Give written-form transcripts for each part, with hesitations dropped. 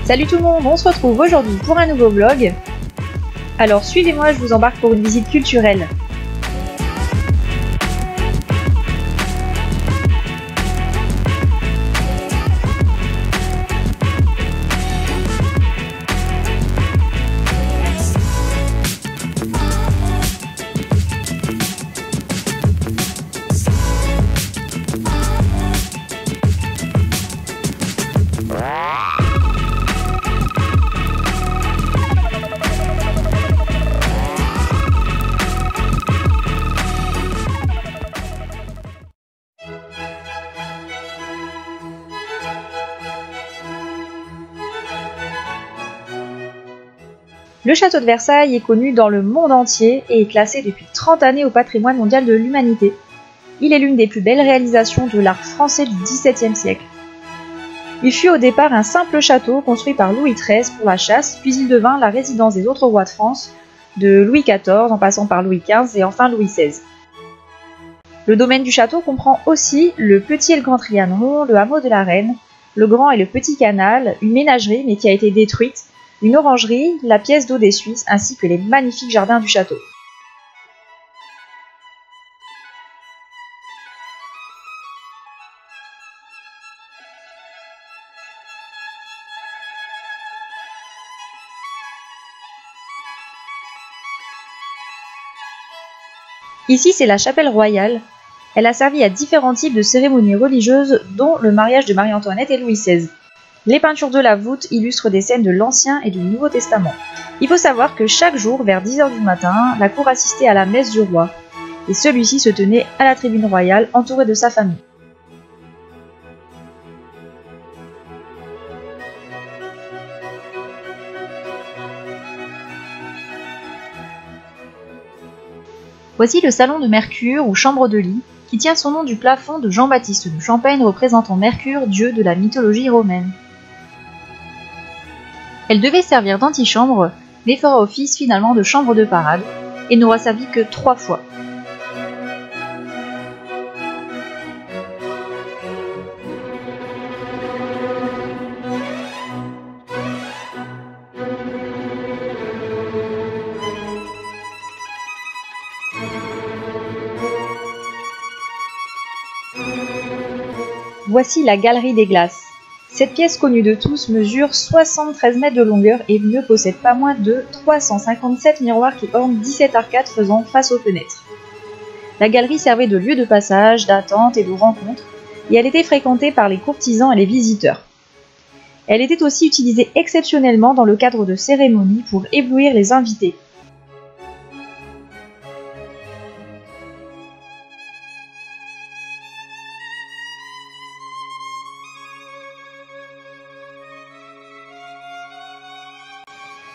Salut tout le monde, on se retrouve aujourd'hui pour un nouveau vlog. Alors suivez-moi, je vous embarque pour une visite culturelle. Le château de Versailles est connu dans le monde entier et est classé depuis 30 années au patrimoine mondial de l'humanité. Il est l'une des plus belles réalisations de l'art français du XVIIe siècle. Il fut au départ un simple château construit par Louis XIII pour la chasse, puis il devint la résidence des autres rois de France, de Louis XIV en passant par Louis XV et enfin Louis XVI. Le domaine du château comprend aussi le Petit et le Grand Trianon, le hameau de la Reine, le Grand et le Petit Canal, une ménagerie mais qui a été détruite, une orangerie, la pièce d'eau des Suisses ainsi que les magnifiques jardins du château. Ici, c'est la chapelle royale. Elle a servi à différents types de cérémonies religieuses, dont le mariage de Marie-Antoinette et Louis XVI. Les peintures de la voûte illustrent des scènes de l'Ancien et du Nouveau Testament. Il faut savoir que chaque jour, vers 10 h du matin, la cour assistait à la messe du roi, et celui-ci se tenait à la tribune royale, entouré de sa famille. Voici le salon de Mercure ou chambre de lit, qui tient son nom du plafond de Jean-Baptiste de Champaigne représentant Mercure, dieu de la mythologie romaine. Elle devait servir d'antichambre, mais fera office finalement de chambre de parade, et n'aura servi que 3 fois. Voici la Galerie des Glaces. Cette pièce connue de tous mesure 73 mètres de longueur et ne possède pas moins de 357 miroirs qui ornent 17 arcades faisant face aux fenêtres. La galerie servait de lieu de passage, d'attente et de rencontre, et elle était fréquentée par les courtisans et les visiteurs. Elle était aussi utilisée exceptionnellement dans le cadre de cérémonies pour éblouir les invités.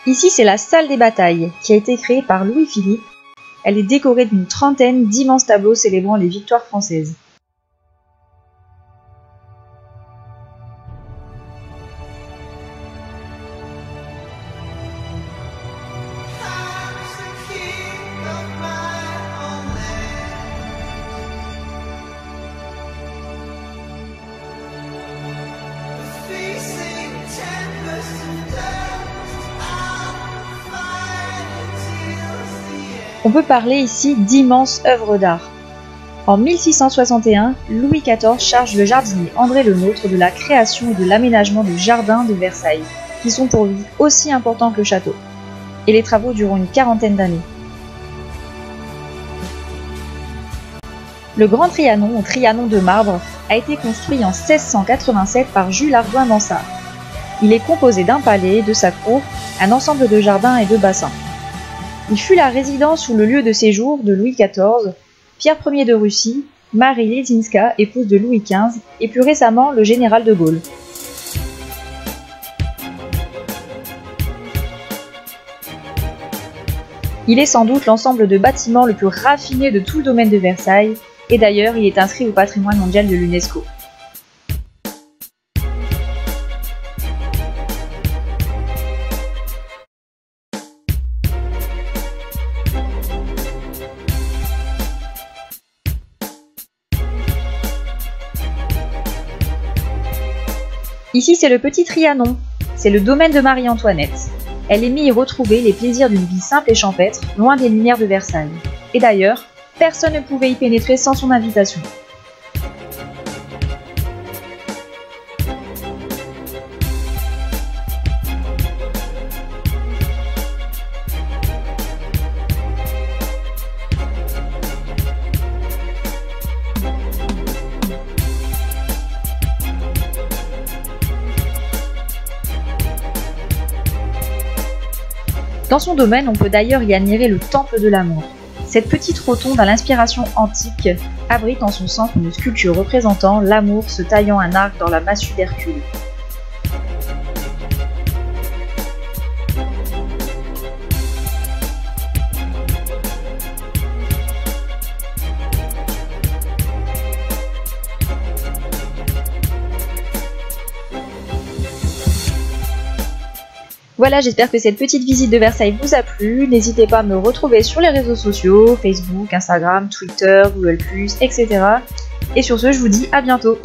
Ici, c'est la salle des batailles, qui a été créée par Louis-Philippe. Elle est décorée d'une trentaine d'immenses tableaux célébrant les victoires françaises. On peut parler ici d'immenses œuvres d'art. En 1661, Louis XIV charge le jardinier André Le Nôtre de la création et de l'aménagement du jardin de Versailles, qui sont pour lui aussi importants que le château. Et les travaux durent une quarantaine d'années. Le Grand Trianon, ou Trianon de marbre, a été construit en 1687 par Jules Hardouin-Mansart. Il est composé d'un palais, de sa cour, un ensemble de jardins et de bassins. Il fut la résidence ou le lieu de séjour de Louis XIV, Pierre Ier de Russie, Marie Leczinska, épouse de Louis XV, et plus récemment le général de Gaulle. Il est sans doute l'ensemble de bâtiments le plus raffiné de tout le domaine de Versailles, et d'ailleurs il est inscrit au patrimoine mondial de l'UNESCO. Ici, c'est le Petit Trianon. c'est le domaine de Marie-Antoinette. Elle aimait y retrouver les plaisirs d'une vie simple et champêtre, loin des lumières de Versailles. Et d'ailleurs, personne ne pouvait y pénétrer sans son invitation. Dans son domaine, on peut d'ailleurs y admirer le Temple de l'amour. Cette petite rotonde à l'inspiration antique abrite en son centre une sculpture représentant l'amour se taillant un arc dans la massue d'Hercule. Voilà, j'espère que cette petite visite de Versailles vous a plu. N'hésitez pas à me retrouver sur les réseaux sociaux, Facebook, Instagram, Twitter, Google+, etc. Et sur ce, je vous dis à bientôt.